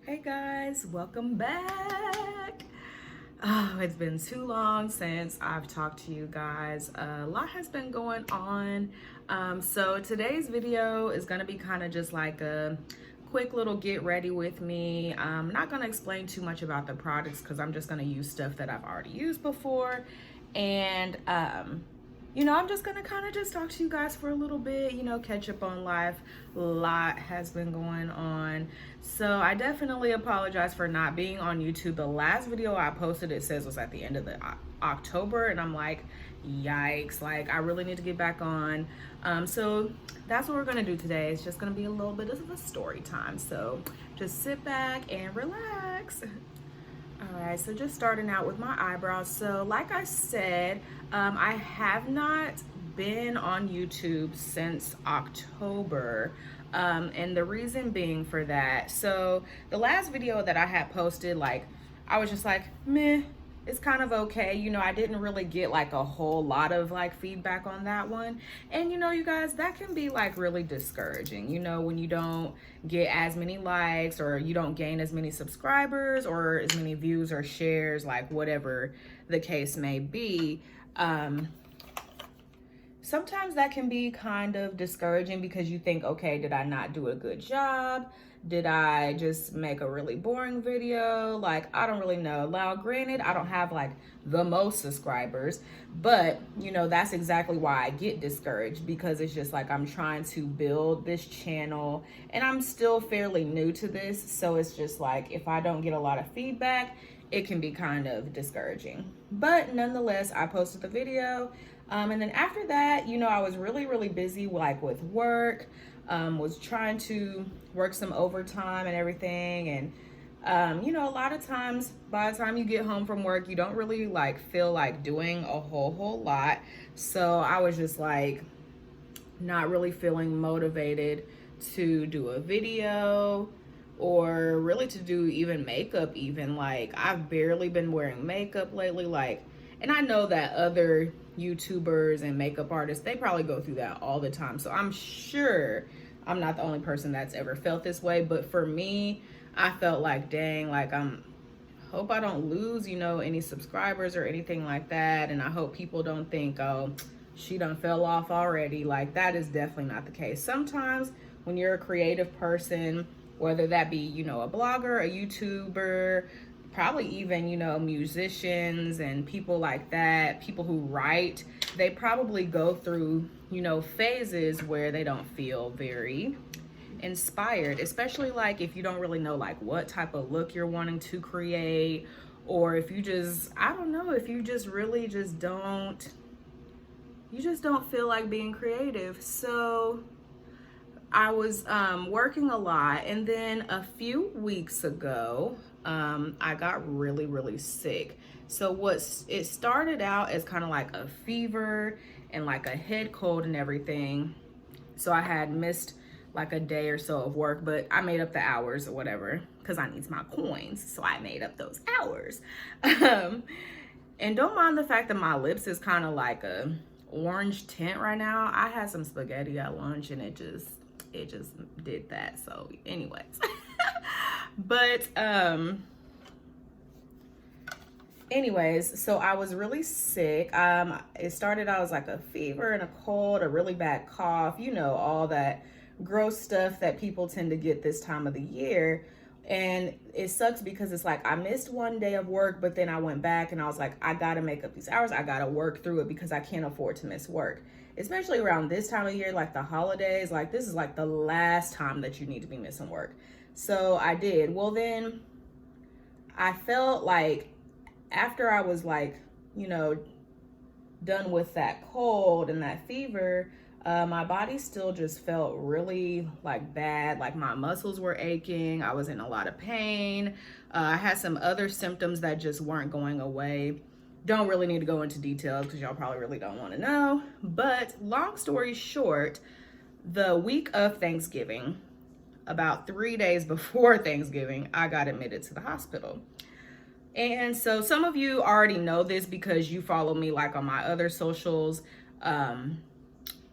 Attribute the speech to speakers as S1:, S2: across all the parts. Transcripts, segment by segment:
S1: Hey guys, welcome back. Oh, it's been too long since I've talked to you guys. A lot has been going on. So today's video is gonna be kind of just like a quick little get ready with me. I'm not gonna explain too much about the products because I'm just gonna use stuff that I've already used before. And I'm just gonna kind of just talk to you guys for a little bit, catch up on life. A lot has been going on. So I definitely apologize for not being on YouTube. The last video I posted, it says, was at the end of the October, and I'm like, yikes, like I really need to get back on. So that's what we're gonna do today. It's just gonna be a little bit of a story time. So just sit back and relax. All right, so just starting out with my eyebrows. So like I said, I have not been on YouTube since October. And the reason being for that, so the last video that I had posted, like, I was just like, meh, it's kind of okay. I didn't really get like a whole lot of like feedback on that one. And you guys, that can be like really discouraging, when you don't get as many likes or you don't gain as many subscribers or as many views or shares, like whatever the case may be. Sometimes that can be kind of discouraging because you think, okay, did I not do a good job? Did I just make a really boring video? Like, I don't really know. Now, granted, I don't have like the most subscribers, but that's exactly why I get discouraged, because it's just like I'm trying to build this channel and I'm still fairly new to this. So it's just like, if I don't get a lot of feedback, it can be kind of discouraging. But nonetheless, I posted the video. And then after that, I was really busy like with work, was trying to work some overtime and everything. And, a lot of times by the time you get home from work, you don't really like feel like doing a whole lot. So I was just like not really feeling motivated to do a video or really to do even makeup. Even like I've barely been wearing makeup lately, like, and I know that other YouTubers and makeup artists, they probably go through that all the time. So I'm sure I'm not the only person that's ever felt this way. But for me, I felt like, dang, like hope I don't lose, any subscribers or anything like that. And I hope people don't think, oh, she done fell off already. Like, that is definitely not the case. Sometimes when you're a creative person, whether that be, a blogger, a YouTuber, probably even, musicians and people like that, people who write, they probably go through, phases where they don't feel very inspired, especially like if you don't really know like what type of look you're wanting to create, or if you just, I don't know, if you just really just don't feel like being creative. So I was working a lot, and then a few weeks ago, I got really sick. So it started out as kind of like a fever and like a head cold and everything. So I had missed like a day or so of work, but I made up the hours or whatever because I need my coins. So I made up those hours. And don't mind the fact that my lips is kind of like a orange tint right now. I had some spaghetti at lunch and it just did that. So anyways, but anyways, so I was really sick. It started out as like a fever and a cold, a really bad cough, all that gross stuff that people tend to get this time of the year. And it sucks because it's like I missed one day of work, but then I went back and I was like, I gotta make up these hours. I gotta work through it because I can't afford to miss work, especially around this time of year, like the holidays. Like, this is like the last time that you need to be missing work. So I did. Well, then I felt like after I was like, done with that cold and that fever, my body still just felt really like bad. Like my muscles were aching. I was in a lot of pain. I had some other symptoms that just weren't going away. Don't really need to go into details because y'all probably really don't want to know. But long story short, the week of Thanksgiving, about 3 days before Thanksgiving, I got admitted to the hospital. And so some of you already know this because you follow me like on my other socials,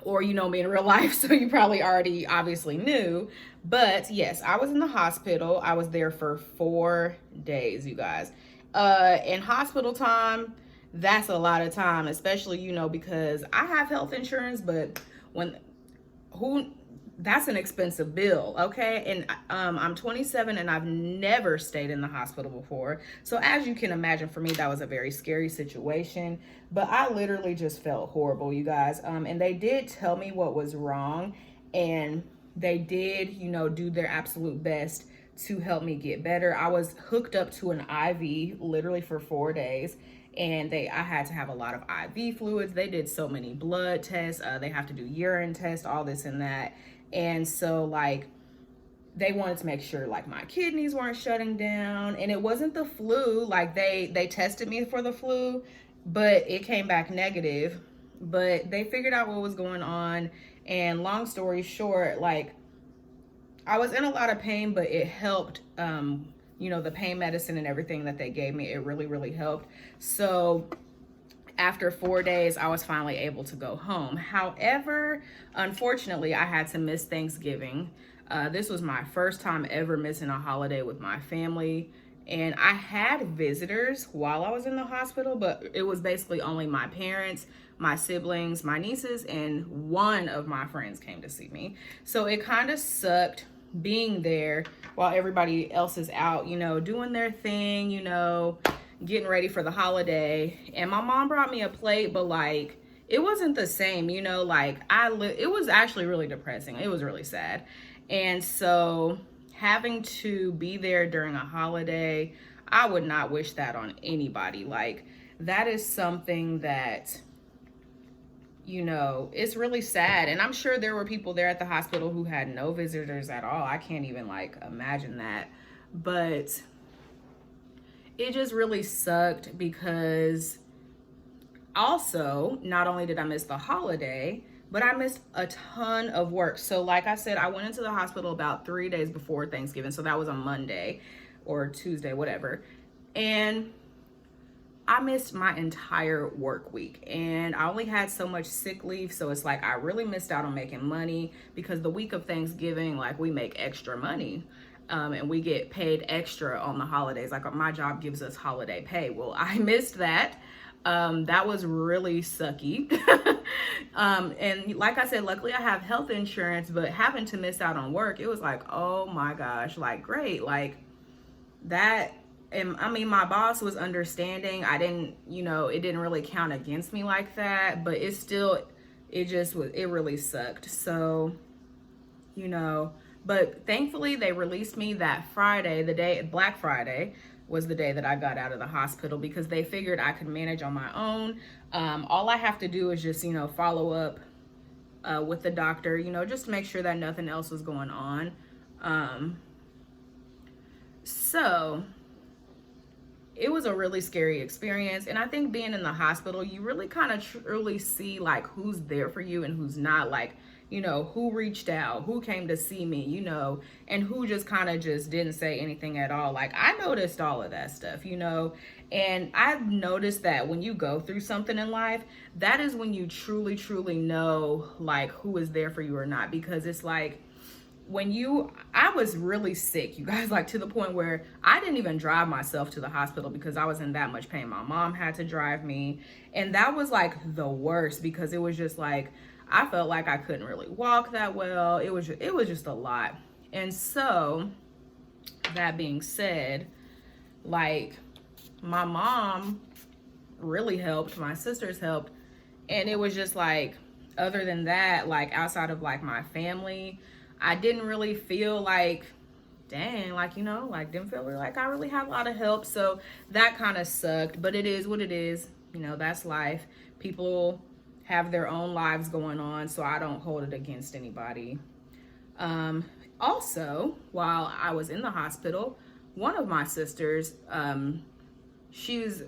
S1: or you know me in real life, so you probably already obviously knew. But yes, I was in the hospital. I was there for 4 days, you guys. In hospital time, that's a lot of time, especially, you know, because I have health insurance, but when who that's an expensive bill, okay? And I'm 27 and I've never stayed in the hospital before. So as you can imagine, for me, that was a very scary situation. But I literally just felt horrible, you guys. And they did tell me what was wrong, and they did, you know, do their absolute best to help me get better. I was hooked up to an IV literally for 4 days, and I had to have a lot of IV fluids. They did so many blood tests. They have to do urine tests, all this and that. And so like they wanted to make sure like my kidneys weren't shutting down, and it wasn't the flu. Like they tested me for the flu, but it came back negative. But they figured out what was going on, and long story short, like I was in a lot of pain, but it helped. You know, the pain medicine and everything that they gave me, it really helped. So after 4 days, I was finally able to go home. However, unfortunately, I had to miss Thanksgiving. This was my first time ever missing a holiday with my family. And I had visitors while I was in the hospital, but it was basically only my parents, my siblings, my nieces, and one of my friends came to see me. So it kind of sucked being there while everybody else is out, you know, doing their thing, you know, getting ready for the holiday. And my mom brought me a plate, but like it wasn't the same, you know, like it was actually really depressing. It was really sad. And so having to be there during a holiday, I would not wish that on anybody. Like that is something that, you know, it's really sad. And I'm sure there were people there at the hospital who had no visitors at all. I can't even like imagine that. But it just really sucked because also, not only did I miss the holiday, but I missed a ton of work. So like I said, I went into the hospital about 3 days before Thanksgiving. So that was a Monday or Tuesday, whatever. And I missed my entire work week, and I only had so much sick leave. So it's like I really missed out on making money, because the week of Thanksgiving, like we make extra money. And we get paid extra on the holidays. Like my job gives us holiday pay. Well, I missed that. That was really sucky. And like I said, luckily I have health insurance, but having to miss out on work, it was like, oh my gosh, like great. Like that. And I mean, my boss was understanding. I didn't, you know, it didn't really count against me like that, but it really sucked. So, you know, but thankfully they released me that Friday. Black Friday was the day that I got out of the hospital, because they figured I could manage on my own. All I have to do is just, you know, follow up with the doctor, you know, just to make sure that nothing else was going on. So it was a really scary experience. And I think being in the hospital, you really kind of truly see like who's there for you and who's not. Like, you know, who reached out, who came to see me, you know, and who just kind of just didn't say anything at all. Like I noticed all of that stuff, you know, and I've noticed that when you go through something in life, that is when you truly know like who is there for you or not. Because it's like, I was really sick, you guys, like to the point where I didn't even drive myself to the hospital because I was in that much pain. My mom had to drive me, and that was like the worst, because it was just like, I felt like I couldn't really walk that well. It was just a lot. And so that being said, like my mom really helped, my sisters helped. And it was just like, other than that, like outside of like my family, I didn't really feel like, dang, like, you know, like didn't feel like I really had a lot of help. So that kind of sucked, but it is what it is. You know, that's life. People have their own lives going on, so I don't hold it against anybody. Also, while I was in the hospital, one of my sisters, she's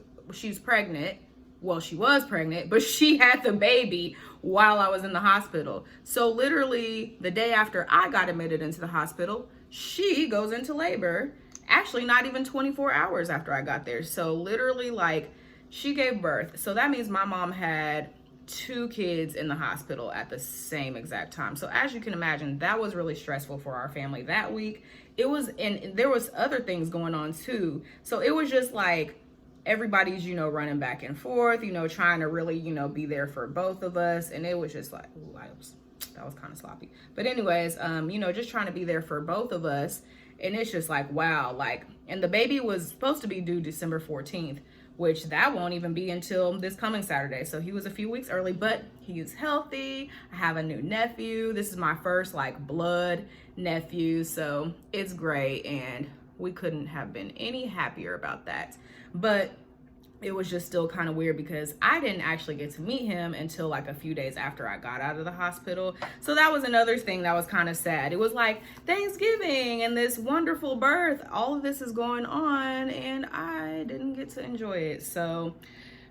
S1: pregnant. Well, she was pregnant, but she had the baby while I was in the hospital. So literally the day after I got admitted into the hospital, she goes into labor. Actually, not even 24 hours after I got there. So literally like she gave birth. So that means my mom had 2 kids in the hospital at the same exact time. So as you can imagine, that was really stressful for our family that week. It was, and there was other things going on too. So it was just like everybody's, you know, running back and forth, you know, trying to really, you know, be there for both of us. And it was just like, ooh, that was kind of sloppy. But anyways, you know, just trying to be there for both of us. And it's just like, wow, like, and the baby was supposed to be due December 14th, which that won't even be until this coming Saturday. So he was a few weeks early, but he is healthy. I have a new nephew. This is my first like blood nephew. So it's great. And we couldn't have been any happier about that. But it was just still kind of weird because I didn't actually get to meet him until like a few days after I got out of the hospital. So that was another thing that was kind of sad. It was like Thanksgiving and this wonderful birth, all of this is going on and I didn't get to enjoy it. So,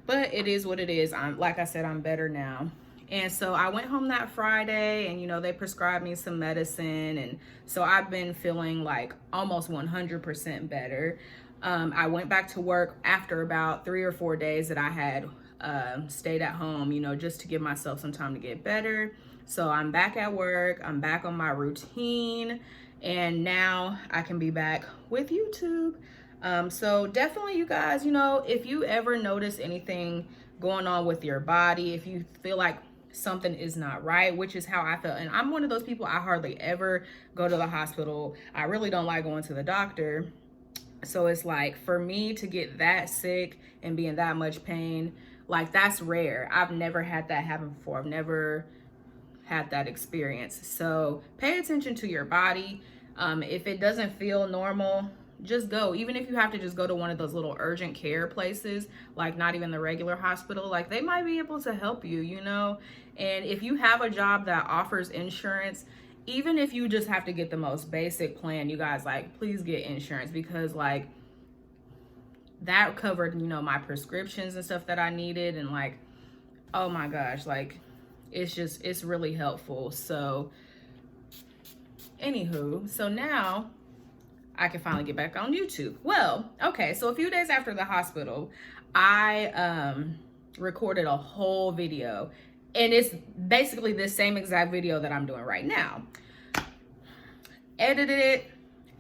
S1: but it is what it is. Like I said, I'm better now. And so I went home that Friday and, you know, they prescribed me some medicine. And so I've been feeling like almost 100% better. I went back to work after about 3 or 4 days that I had stayed at home, you know, just to give myself some time to get better. So I'm back at work, I'm back on my routine, and now I can be back with YouTube. So definitely, you guys, you know, if you ever notice anything going on with your body, if you feel like something is not right, which is how I felt. And I'm one of those people, I hardly ever go to the hospital. I really don't like going to the doctor. So it's like, for me to get that sick and be in that much pain, like that's rare. I've never had that happen before. I've never had that experience. So pay attention to your body. If it doesn't feel normal, just go. Even if you have to just go to one of those little urgent care places, like not even the regular hospital, like they might be able to help you, you know? And if you have a job that offers insurance, even if you just have to get the most basic plan, you guys, like, please get insurance, because like that covered, you know, my prescriptions and stuff that I needed. And like, oh my gosh, like it's really helpful. So anywho, so now I can finally get back on YouTube. Well, okay, so a few days after the hospital, I recorded a whole video, and it's basically the same exact video that I'm doing right now. Edited it,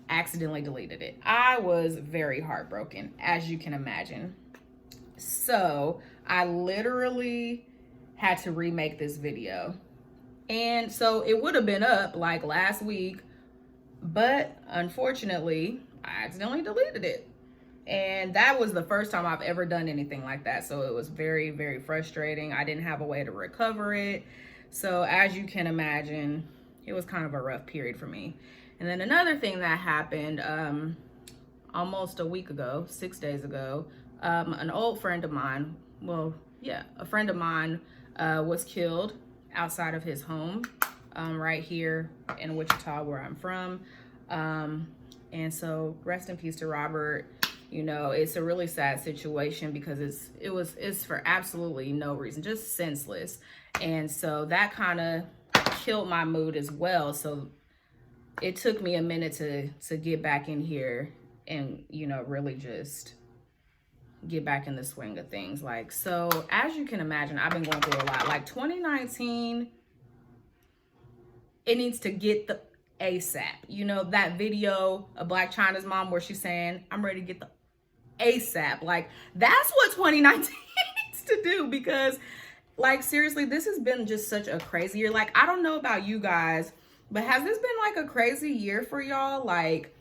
S1: accidentally deleted it. I was very heartbroken, as you can imagine. So I literally had to remake this video. And so it would have been up like last week, but unfortunately, I accidentally deleted it. And that was the first time I've ever done anything like that. So it was very, very frustrating. I didn't have a way to recover it. So as you can imagine, it was kind of a rough period for me. And then another thing that happened almost a week ago, 6 days ago, an old friend of mine, a friend of mine was killed outside of his home right here in Wichita, where I'm from. And so rest in peace to Robert. You know, it's a really sad situation because it's for absolutely no reason, just senseless. And so that kind of killed my mood as well. So it took me a minute to get back in here and, you know, really just get back in the swing of things. Like, so as you can imagine, I've been going through a lot. Like 2019, it needs to get the ASAP. You know, that video of Blac Chyna's mom where she's saying, I'm ready to get the ASAP. Like, that's what 2019 needs to do, because like, seriously, this has been just such a crazy year. Like, I don't know about you guys, but has this been like a crazy year for y'all? Like,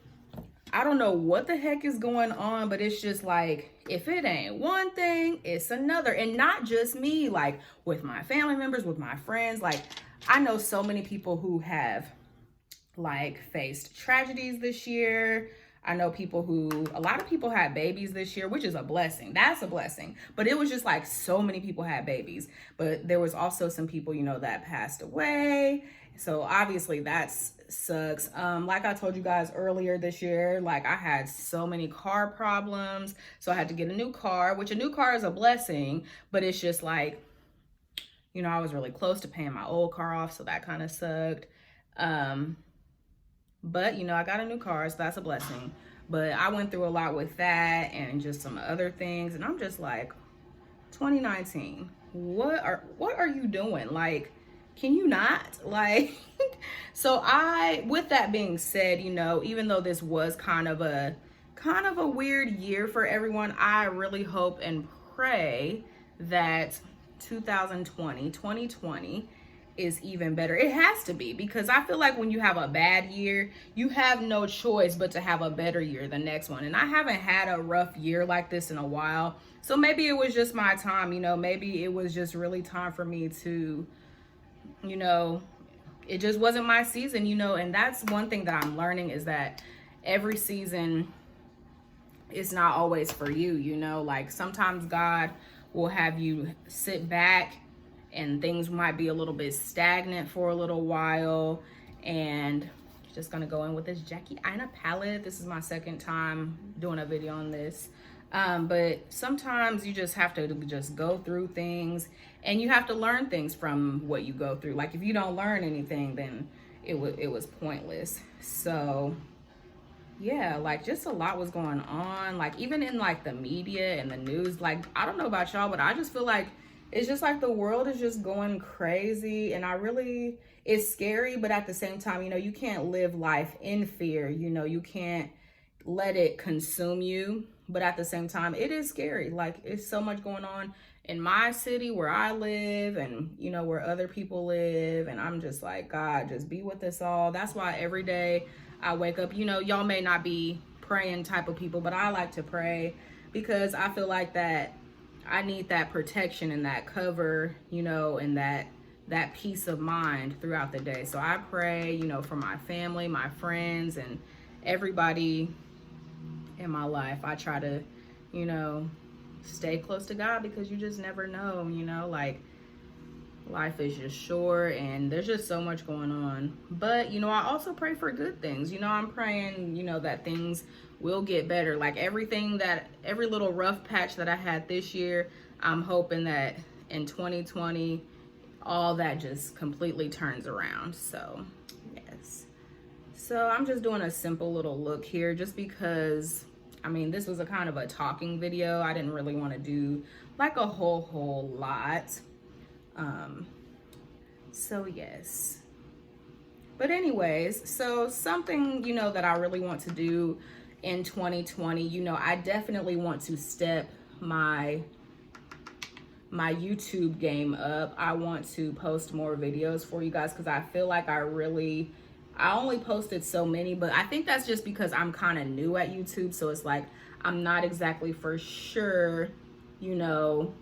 S1: I don't know what the heck is going on, but it's just like, if it ain't one thing, it's another. And not just me, like with my family members, with my friends. Like, I know so many people who have like faced tragedies this year. I know a lot of people had babies this year, which is a blessing. That's a blessing. But it was just like so many people had babies. But there was also some people, you know, that passed away. So obviously that sucks. Like I told you guys earlier this year, like I had so many car problems. So I had to get a new car, which a new car is a blessing. But it's just like, you know, I was really close to paying my old car off. So that kind of sucked. But, you know, I got a new car, so that's a blessing. But I went through a lot with that and just some other things. And I'm just like, 2019, what are you doing? Like, can you not? Like, so with that being said, you know, even though this was kind of a weird year for everyone, I really hope and pray that 2020 is even better. It has to be, because I feel like when you have a bad year, you have no choice but to have a better year the next one. And I haven't had a rough year like this in a while. So maybe it was just my time, you know, maybe it was just really time for me to, you know, it just wasn't my season, you know. And that's one thing that I'm learning, is that every season is not always for you, you know. Like, sometimes God will have you sit back and things might be a little bit stagnant for a little while. And just gonna go in with this Jackie Aina palette. This is my second time doing a video on this. But sometimes you just have to just go through things, and you have to learn things from what you go through. Like, if you don't learn anything, then it was pointless. So yeah, like, just a lot was going on, like, even in like the media and the news. Like, I don't know about y'all, but I just feel like it's just like the world is just going crazy. And it's scary, but at the same time, you know, you can't live life in fear. You know, you can't let it consume you. But at the same time, it is scary. Like, it's so much going on in my city where I live, and, you know, where other people live. And I'm just like, God, just be with us all. That's why every day I wake up, you know, y'all may not be praying type of people, but I like to pray, because I feel like that I need that protection and that cover, you know, and that peace of mind throughout the day. So I pray, you know, for my family, my friends, and everybody in my life. I try to, you know, stay close to God, because you just never know, you know, like, life is just short and there's just so much going on. But, you know, I also pray for good things. You know, I'm praying, you know, that things will get better. Like, every little rough patch that I had this year, I'm hoping that in 2020, all that just completely turns around. So, yes. So I'm just doing a simple little look here, just because, I mean, this was a kind of a talking video. I didn't really want to do like a whole lot. So yes, but anyways, so something, you know, that I really want to do in 2020, you know, I definitely want to step my YouTube game up. I want to post more videos for you guys, because I feel like I only posted so many, but I think that's just because I'm kind of new at YouTube. So it's like, I'm not exactly for sure, you know,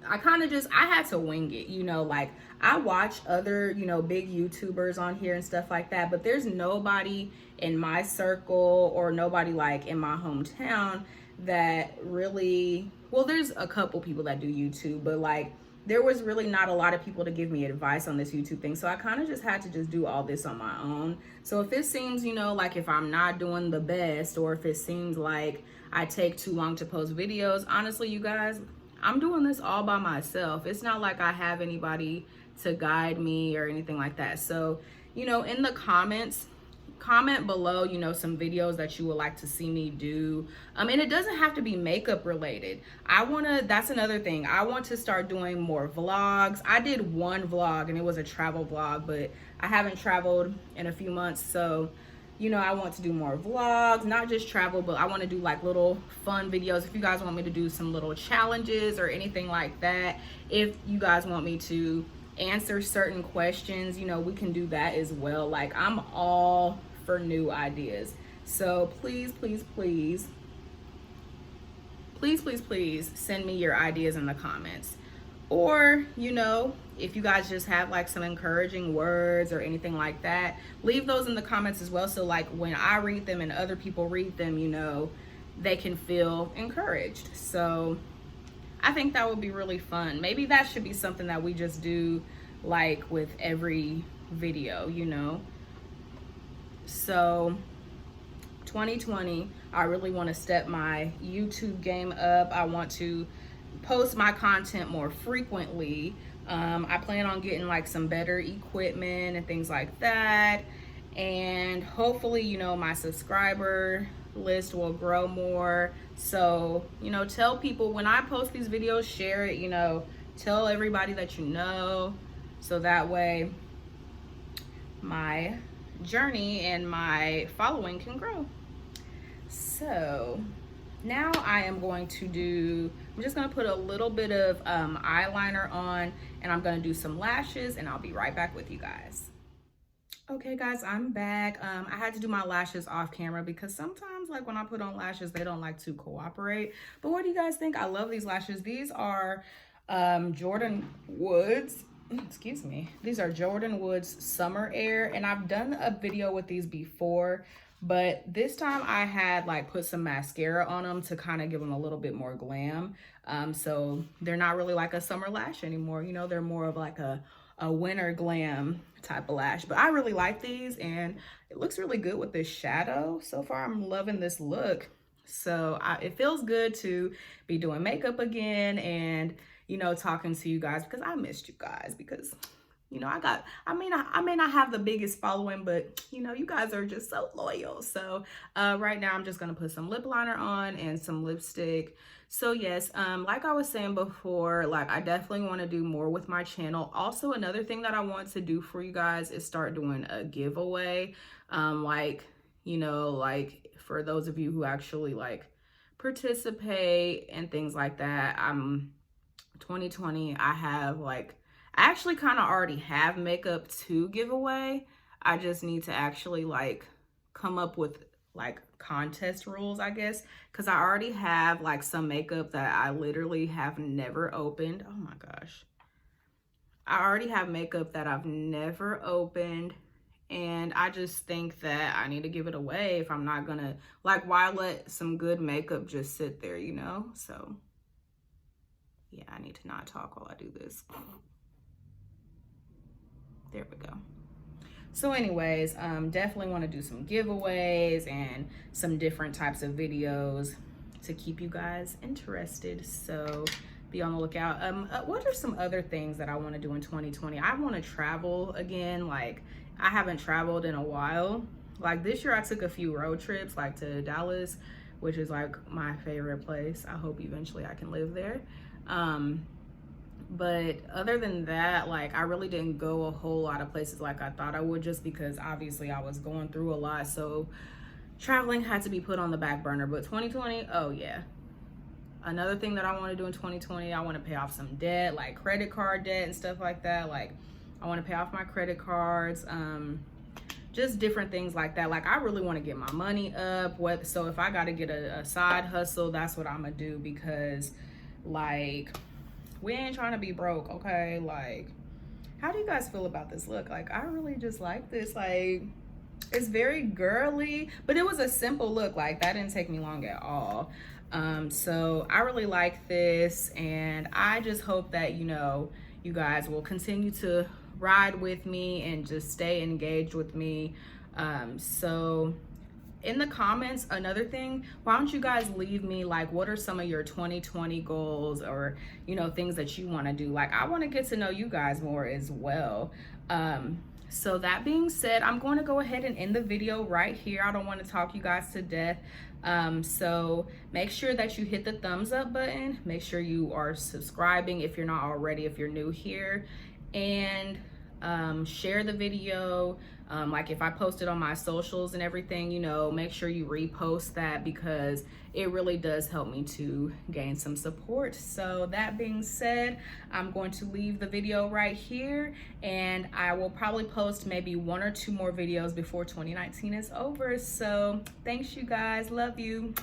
S1: I had to wing it, you know. Like, I watch other, you know, big YouTubers on here and stuff like that, but there's nobody in my circle, or nobody like in my hometown that really, well, there's a couple people that do YouTube, but like, there was really not a lot of people to give me advice on this YouTube thing. So I kind of just had to just do all this on my own. So if it seems, you know, like if I'm not doing the best, or if it seems like I take too long to post videos, honestly, you guys, I'm doing this all by myself. It's not like I have anybody to guide me or anything like that. So, you know, in the comments, comment below, you know, some videos that you would like to see me do. And it doesn't have to be makeup related. That's another thing. I want to start doing more vlogs. I did one vlog and it was a travel vlog, but I haven't traveled in a few months. So, you know, I want to do more vlogs, not just travel, but I want to do like little fun videos. If you guys want me to do some little challenges or anything like that, if you guys want me to answer certain questions, you know, we can do that as well. Like, I'm all for new ideas. So please send me your ideas in the comments. Or, you know, if you guys just have like some encouraging words or anything like that, leave those in the comments as well. So like, when I read them and other people read them, you know, they can feel encouraged. So I think that would be really fun. Maybe that should be something that we just do like with every video, you know. So 2020, I really want to step my YouTube game up. I want to post my content more frequently. I plan on getting like some better equipment and things like that. And hopefully, you know, my subscriber list will grow more. So, you know, tell people when I post these videos, share it, you know, Tell everybody that you know, so that way my journey and my following can grow. So now I am going to I'm just gonna put a little bit of eyeliner on, and I'm gonna do some lashes, and I'll be right back with you guys. Okay guys, I'm back. I had to do my lashes off camera because sometimes like when I put on lashes, they don't like to cooperate. But what do you guys think? I love these lashes. These are Jordan Woods. Excuse me. These are Jordan Woods Summer Air, and I've done a video with these before, but this time I had like put some mascara on them to kind of give them a little bit more glam. So they're not really like a summer lash anymore. You know, they're more of like a winter glam type of lash. But I really like these, and it looks really good with this shadow. So far, I'm loving this look. So it feels good to be doing makeup again and, you know, talking to you guys, because I missed you guys, because, you know, I may not have the biggest following, but, you know, you guys are just so loyal. So right now I'm just going to put some lip liner on and some lipstick. So yes, like I was saying before, like I definitely want to do more with my channel. Also, another thing that I want to do for you guys is start doing a giveaway. Like, you know, like for those of you who actually like participate and things like that. 2020, I actually kind of already have makeup to give away. I just need to actually like come up with like contest rules, I guess, because I already have like some makeup that I literally have never opened. Oh my gosh. I already have makeup that I've never opened, and I just think that I need to give it away if I'm not gonna, like, why let some good makeup just sit there, you know? So yeah, I need to not talk while I do this. There we go. So anyways, definitely want to do some giveaways and some different types of videos to keep you guys interested. So be on the lookout. What are some other things that I want to do in 2020? I want to travel again. Like, I haven't traveled in a while. Like this year I took a few road trips, like to Dallas, which is like my favorite place. I hope eventually I can live there. But other than that, like I really didn't go a whole lot of places like I thought I would, just because obviously I was going through a lot. So traveling had to be put on the back burner. But 2020, oh yeah. Another thing that I want to do in 2020, I want to pay off some debt, like credit card debt and stuff like that. Like I want to pay off my credit cards, just different things like that. Like I really want to get my money up. So if I got to get a side hustle, that's what I'm gonna do, because like we ain't trying to be broke, okay? Like, how do you guys feel about this look? Like, I really just like this. Like, it's very girly, but it was a simple look. Like, that didn't take me long at all. So I really like this, and I just hope that, you know, you guys will continue to ride with me and just stay engaged with me. So in the comments, another thing, why don't you guys leave me like, what are some of your 2020 goals, or, you know, things that you want to do? Like, I want to get to know you guys more as well. So that being said, I'm going to go ahead and end the video right here. I don't want to talk you guys to death. So make sure that you hit the thumbs up button. Make sure you are subscribing if you're not already, if you're new here, and share the video. Like if I post it on my socials and everything, you know, make sure you repost that, because it really does help me to gain some support. So that being said, I'm going to leave the video right here, and I will probably post maybe 1 or 2 more videos before 2019 is over. So thanks, you guys. Love you.